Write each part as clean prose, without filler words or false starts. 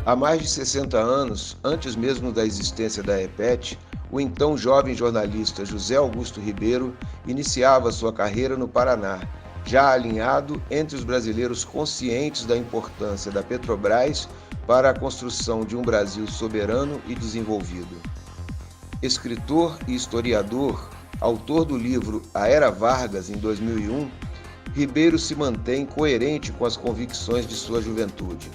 Há mais de 60 anos, antes mesmo da existência da EPET, o então jovem jornalista José Augusto Ribeiro iniciava sua carreira no Paraná, já alinhado entre os brasileiros conscientes da importância da Petrobras para a construção de um Brasil soberano e desenvolvido. Escritor e historiador, autor do livro A Era Vargas, em 2001, Ribeiro se mantém coerente com as convicções de sua juventude.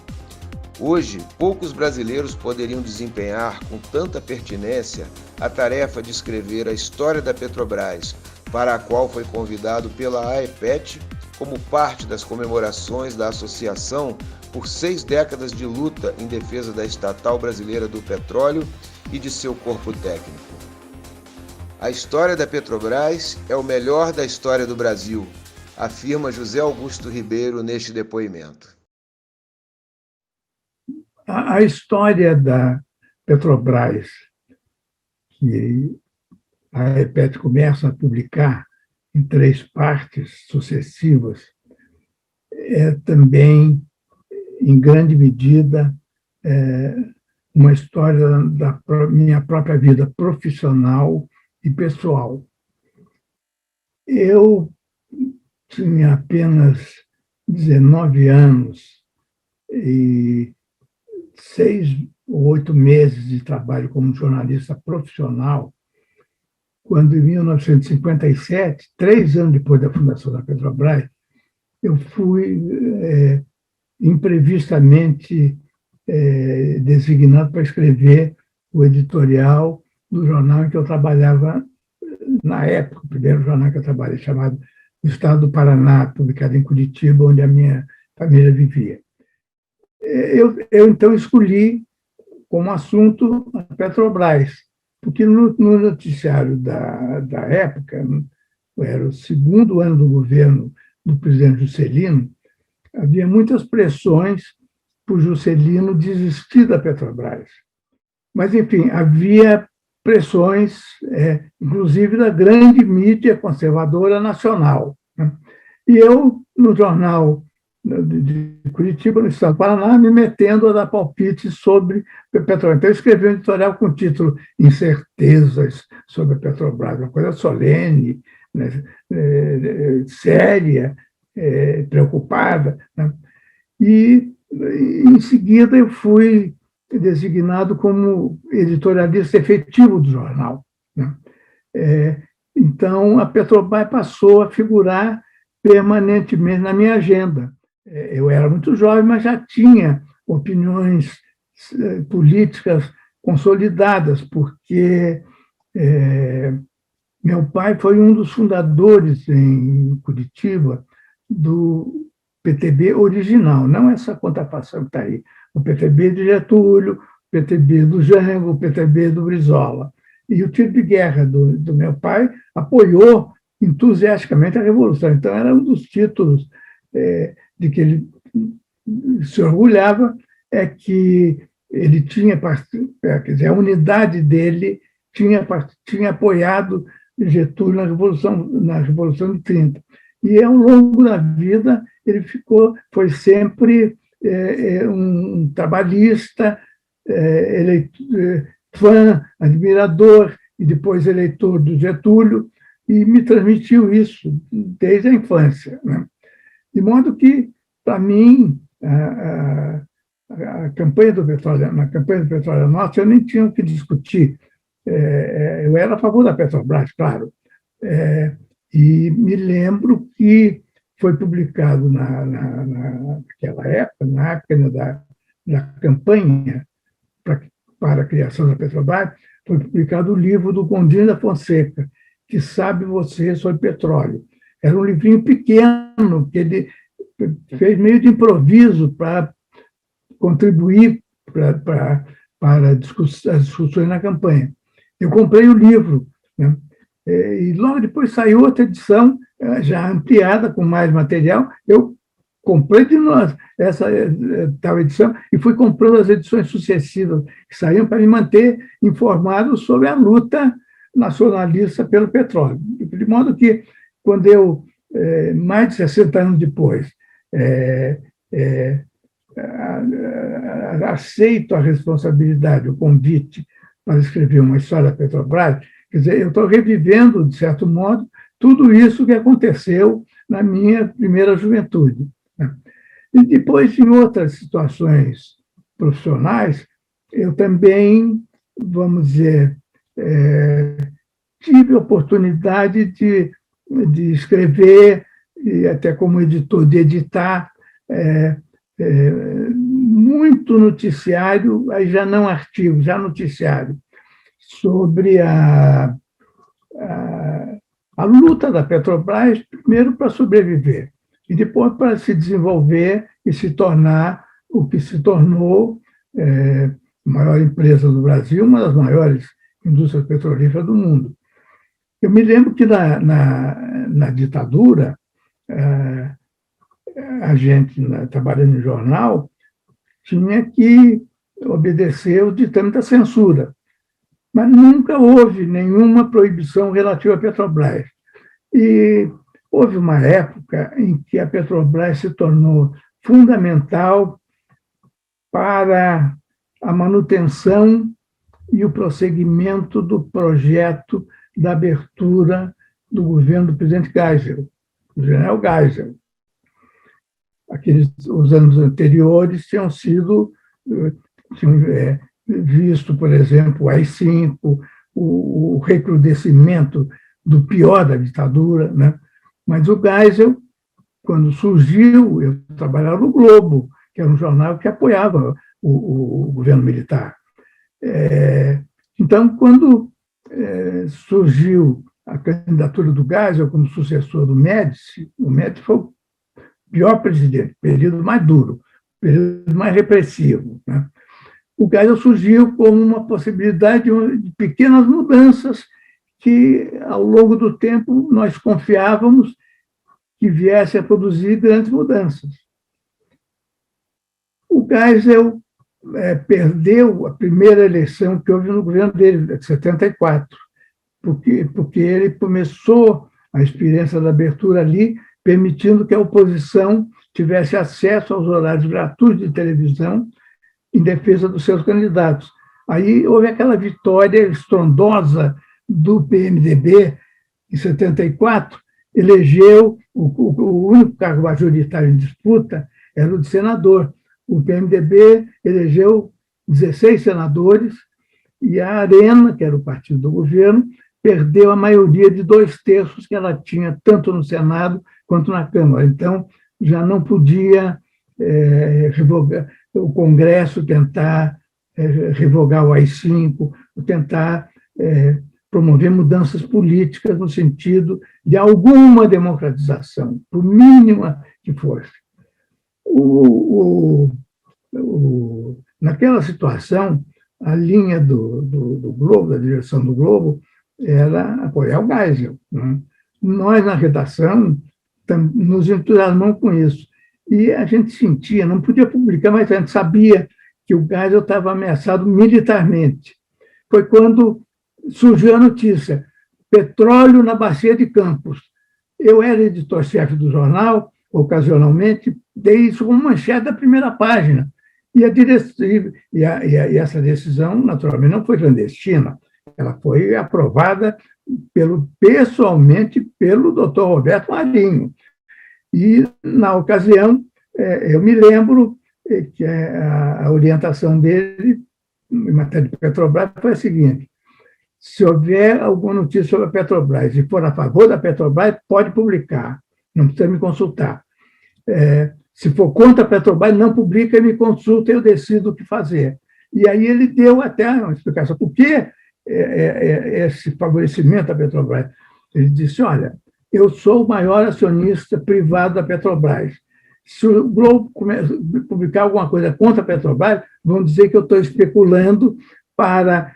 Hoje, poucos brasileiros poderiam desempenhar com tanta pertinência a tarefa de escrever a história da Petrobras, para a qual foi convidado pela AEPET como parte das comemorações da associação por 6 décadas de luta em defesa da estatal brasileira do petróleo e de seu corpo técnico. A história da Petrobras é o melhor da história do Brasil, afirma José Augusto Ribeiro neste depoimento. A história da Petrobras, que a EPET começa a publicar em 3 partes sucessivas, é também, em grande medida, uma história da minha própria vida profissional e pessoal. Eu tinha apenas 19 anos e 6 ou 8 meses de trabalho como jornalista profissional, quando, em 1957, 3 anos depois da fundação da Petrobras, eu fui imprevistamente designado para escrever o editorial do jornal em que eu trabalhava na época, o primeiro jornal que eu trabalhei, chamado Estado do Paraná, publicado em Curitiba, onde a minha família vivia. Eu então, escolhi como assunto a Petrobras, porque no noticiário da época, era o 2º ano do governo do presidente Juscelino, havia muitas pressões para o Juscelino desistir da Petrobras. Mas, enfim, havia pressões, inclusive da grande mídia conservadora nacional. E eu, no jornal de Curitiba, no estado do Paraná, me metendo a dar palpites sobre a Petrobras. Então, eu escrevi um editorial com o título Incertezas sobre a Petrobras, uma coisa solene, né, séria, preocupada. Né? E, em seguida, eu fui designado como editorialista efetivo do jornal. Né? Então, a Petrobras passou a figurar permanentemente na minha agenda. Eu era muito jovem, mas já tinha opiniões políticas consolidadas, porque meu pai foi um dos fundadores em Curitiba do PTB original, não essa contrafação que está aí, o PTB de Getúlio, o PTB do Jango, o PTB do Brizola. E o tiro de guerra do meu pai apoiou entusiasticamente a Revolução. Então, era um dos títulos de que ele se orgulhava, é que ele tinha, quer dizer, a unidade dele tinha apoiado Getúlio na Revolução de 30. E, ao longo da vida, ele foi sempre um trabalhista, fã, admirador, e depois eleitor do Getúlio, e me transmitiu isso desde a infância. Né? De modo que, para mim, na campanha do Petróleo Norte, eu nem tinha o que discutir. Eu era a favor da Petrobras, claro. E me lembro que foi publicado naquela época, na época da campanha para a criação da Petrobras, foi publicado o livro do Gondim da Fonseca, Que Sabe Você Sobre Petróleo. Era um livrinho pequeno, que ele fez meio de improviso para contribuir para as discussões na campanha. Eu comprei o livro, né? E logo depois saiu outra edição, já ampliada, com mais material. Eu comprei de nós essa tal edição e fui comprando as edições sucessivas que saíam para me manter informado sobre a luta nacionalista pelo petróleo. De modo que, quando eu, mais de 60 anos depois, a aceito a responsabilidade, o convite para escrever uma história da Petrobras, quer dizer, eu estou revivendo, de certo modo, tudo isso que aconteceu na minha primeira juventude, né? E depois, em outras situações profissionais, eu também, vamos dizer, tive a oportunidade de escrever, e até como editor, de editar muito noticiário, aí já não artigo, já noticiário, sobre a luta da Petrobras, primeiro para sobreviver, e depois para se desenvolver e se tornar o que se tornou a maior empresa do Brasil, uma das maiores indústrias petrolíferas do mundo. Eu me lembro que na ditadura, a gente, trabalhando em jornal, tinha que obedecer o ditame da censura, mas nunca houve nenhuma proibição relativa à Petrobras. E houve uma época em que a Petrobras se tornou fundamental para a manutenção e o prosseguimento do projeto da abertura do governo do presidente Geisel, o general Geisel. Os anos anteriores tinham visto, por exemplo, o AI-5, o recrudescimento do pior da ditadura, né? Mas o Geisel, quando surgiu, eu trabalhava no Globo, que era um jornal que apoiava o governo militar. Então, quando surgiu a candidatura do Geisel como sucessor do Médici, o Médici foi o pior presidente, período mais duro, período mais repressivo, né? O Geisel surgiu como uma possibilidade de pequenas mudanças que, ao longo do tempo, nós confiávamos que viesse a produzir grandes mudanças. O Geisel perdeu a primeira eleição que houve no governo dele, de 74, porque ele começou a experiência da abertura ali, permitindo que a oposição tivesse acesso aos horários gratuitos de televisão em defesa dos seus candidatos. Aí houve aquela vitória estrondosa do PMDB, em 74, elegeu o único cargo majoritário em disputa, era o de senador. O PMDB elegeu 16 senadores e a Arena, que era o partido do governo, perdeu a maioria de 2/3 que ela tinha, tanto no Senado quanto na Câmara. Então, já não podia revogar, o Congresso tentar revogar o AI-5, tentar promover mudanças políticas no sentido de alguma democratização, por mínima que fosse. Naquela situação, a linha do Globo, da direção do Globo, era apoiar o Geisel, né? Nós, na redação, nos entusiasmamos com isso. E a gente sentia, não podia publicar, mas a gente sabia que o Geisel estava ameaçado militarmente. Foi quando surgiu a notícia: petróleo na Bacia de Campos. Eu era editor-chefe do jornal, ocasionalmente, dei isso como manchete da primeira página. E essa decisão, naturalmente, não foi clandestina. Ela foi aprovada pessoalmente pelo doutor Roberto Marinho. E, na ocasião, eu me lembro que a orientação dele, em matéria de Petrobras, foi a seguinte: se houver alguma notícia sobre a Petrobras e for a favor da Petrobras, pode publicar, não precisa me consultar. Se for contra a Petrobras, não publica e me consulta, eu decido o que fazer. E aí ele deu até uma explicação. Por que esse favorecimento à Petrobras? Ele disse: olha, eu sou o maior acionista privado da Petrobras. Se o Globo publicar alguma coisa contra a Petrobras, vão dizer que eu estou especulando para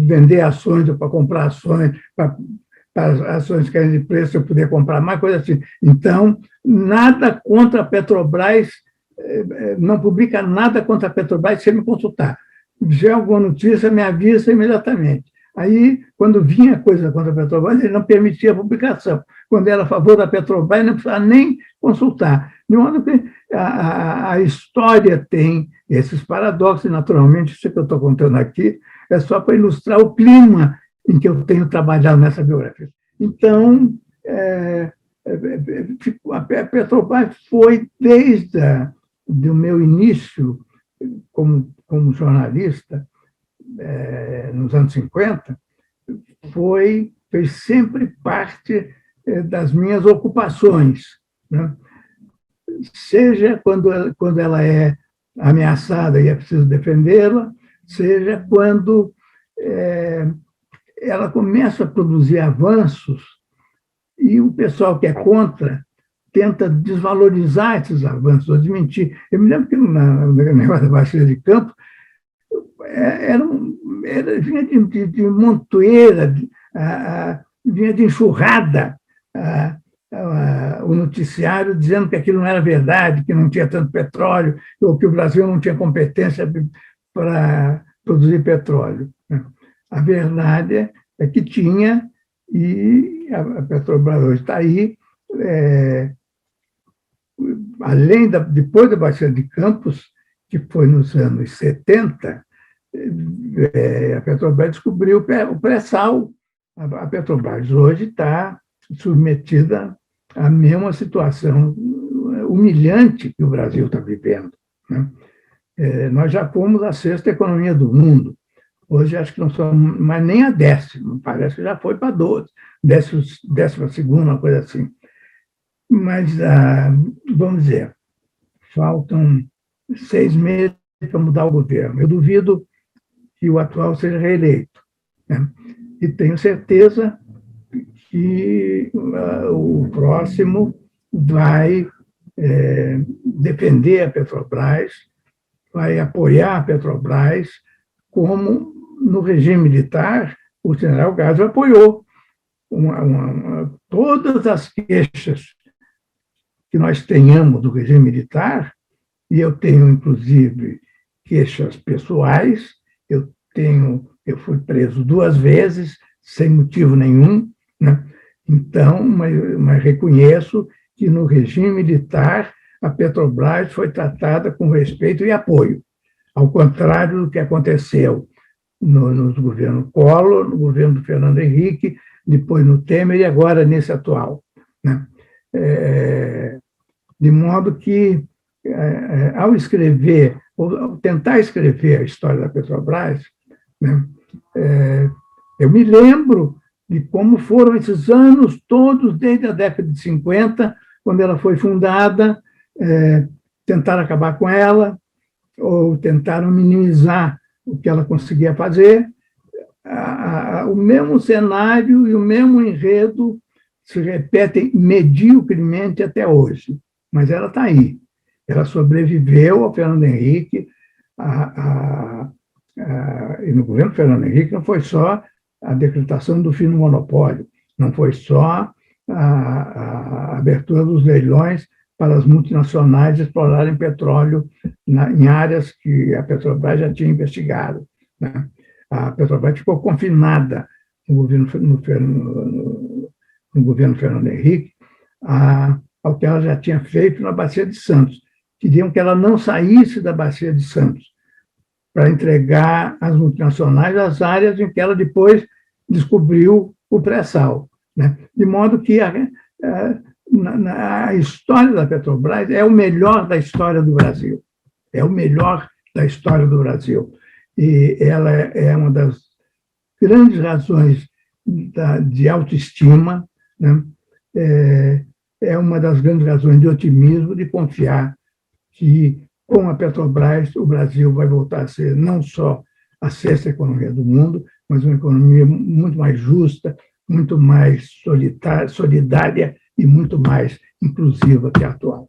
vender ações ou para comprar ações, para as ações caírem de preço, eu poder comprar mais, coisa assim. Então, nada contra a Petrobras, não publica nada contra a Petrobras sem me consultar. Se tiver alguma notícia, me avisa imediatamente. Aí, quando vinha coisa contra a Petrobras, ele não permitia a publicação. Quando era a favor da Petrobras, não precisava nem consultar. De modo que a história tem esses paradoxos, e, naturalmente, isso que eu estou contando aqui é só para ilustrar o clima em que eu tenho trabalhado nessa biografia. Então, a Petrobras foi, desde o meu início como jornalista, nos anos 50, fez sempre parte das minhas ocupações, né? Seja quando ela é ameaçada e é preciso defendê-la, seja quando ela começa a produzir avanços e o pessoal que é contra tenta desvalorizar esses avanços, ou desmentir. Eu me lembro que no negócio da Bacia de Campos vinha de montoeira, vinha de enxurrada o noticiário dizendo que aquilo não era verdade, que não tinha tanto petróleo, ou que o Brasil não tinha competência para produzir petróleo. A verdade é que tinha, e a Petrobras hoje está aí, depois da Bacia de Campos, que foi nos anos 70, a Petrobras descobriu o pré-sal. A Petrobras hoje está submetida à mesma situação humilhante que o Brasil está vivendo, né? Nós já fomos a 6ª economia do mundo. Hoje acho que não somos mais nem a 10ª, parece que já foi para 12ª, uma coisa assim. Mas, vamos dizer, faltam 6 meses para mudar o governo. Eu duvido que o atual seja reeleito, né? E tenho certeza que o próximo vai defender a Petrobras, vai apoiar a Petrobras, como no regime militar o general Geisel apoiou. Todas as queixas que nós tenhamos do regime militar, e eu tenho, inclusive, queixas pessoais, eu fui preso 2 vezes, sem motivo nenhum, né? Então, mas reconheço que no regime militar a Petrobras foi tratada com respeito e apoio, ao contrário do que aconteceu nos governos Collor, no governo do Fernando Henrique, depois no Temer e agora nesse atual, né? De modo que, ao escrever, ou ao tentar escrever a história da Petrobras, né, eu me lembro de como foram esses anos todos, desde a década de 50, quando ela foi fundada, tentaram acabar com ela, ou tentaram minimizar o que ela conseguia fazer. O mesmo cenário e o mesmo enredo se repetem mediocremente até hoje, mas ela está aí. Ela sobreviveu ao Fernando Henrique, e no governo Fernando Henrique não foi só a decretação do fim do monopólio, não foi só a abertura dos leilões para as multinacionais explorarem petróleo em áreas que a Petrobras já tinha investigado, né? A Petrobras ficou confinada no governo Fernando Henrique ao que ela já tinha feito na Bacia de Santos. Queriam que ela não saísse da Bacia de Santos para entregar às multinacionais as áreas em que ela depois descobriu o pré-sal, né? De modo que a história da Petrobras é o melhor da história do Brasil. É o melhor da história do Brasil. E ela é uma das grandes razões de autoestima, né? É uma das grandes razões de otimismo, de confiar que, com a Petrobras, o Brasil vai voltar a ser não só a 6ª economia do mundo, mas uma economia muito mais justa, muito mais solidária e muito mais inclusiva que a atual.